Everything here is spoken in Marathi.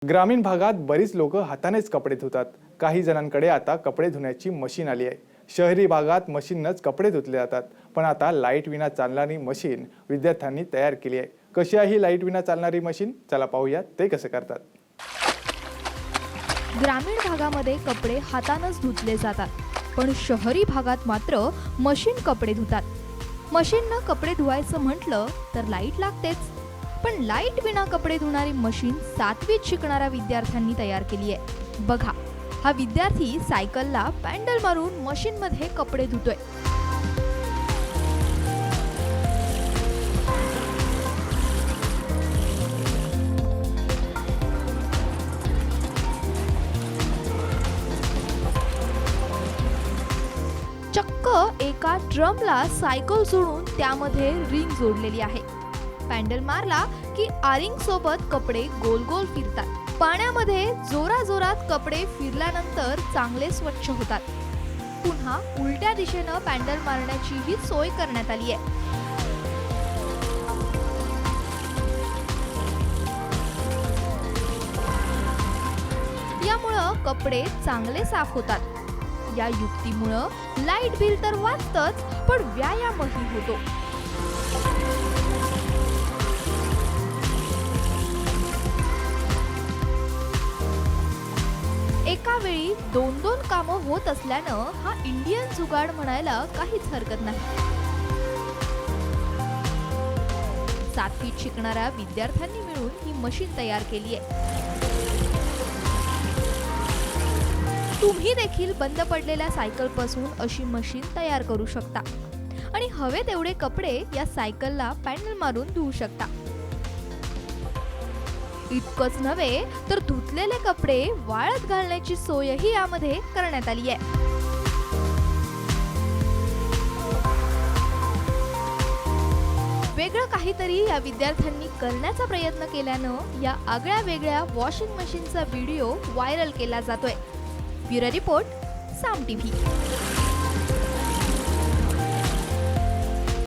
ग्रामीण भागात बरीच लोक हातानेच कपडे धुतात। काही जणांकडे आता कपडे धुण्याची मशीन आली आहे। शहरी भागात मशीननंच कपडे धुतले जातात, पण आता लाईट विना चालणारी मशीन विद्यार्थ्यांनी तयार केली आहे। कशी आहे ही लाईट विना चालणारी मशीन, चला पाहूया ते कसे करतात। ग्रामीण भागामध्ये कपडे हातानंच धुतले जातात, पण शहरी भागात मात्र मशीन कपडे धुतात। मशीननं कपडे धुवायचं म्हटलं तर लाईट लागतेच, पण लाईट विना कपडे धुणारी मशीन 7वीत शिकणाऱ्या विद्यार्थ्यांनी तयार केली आहे। बघा, हा विद्यार्थी सायकलला पॅडल मारून मशीनमध्ये कपडे धुतोय। चक्क एका ड्रमला सायकल जोडून त्यामध्ये रिंग जोडलेली आहे। पॅडल मारला की आरिंग सोबत कपडे गोल गोल फिरतात। पाण्यामध्ये जोराजोरात कपडे फिरल्यानंतर चांगले स्वच्छ होतात। पुन्हा उलट्या दिशेनं पॅडल मारण्याची ही सोय करण्यात आली आहे। यामुळं कपडे चांगले साफ होतात। या युक्तीमुळं लाईट बिल तर वाचतच, पण व्यायामही होतो। एका वेळी दोन कामं होत असल्यानं हा इंडियन जुगाड म्हणायला काहीच हरकत नाही। 7वीत शिकणाऱ्या विद्यार्थ्यांनी मिळून ही मशीन तयार केली आहे। तुम्ही देखील बंद पडलेल्या सायकलपासून अशी मशीन तयार करू शकता आणि हवे तेवढे कपडे या सायकलला पॅडल मारून धुवू शकता। इतकंच नव्हे तर धुतलेले कपडे वाळत घालण्याची सोयही यामध्ये करण्यात आली आहे। वेगळं काहीतरी या विद्यार्थ्यांनी करण्याचा प्रयत्न केल्यानं या आगळ्या वेगळ्या वॉशिंग मशीनचा व्हिडिओ व्हायरल केला जातोय। ब्युरो रिपोर्ट, साम टीव्ही।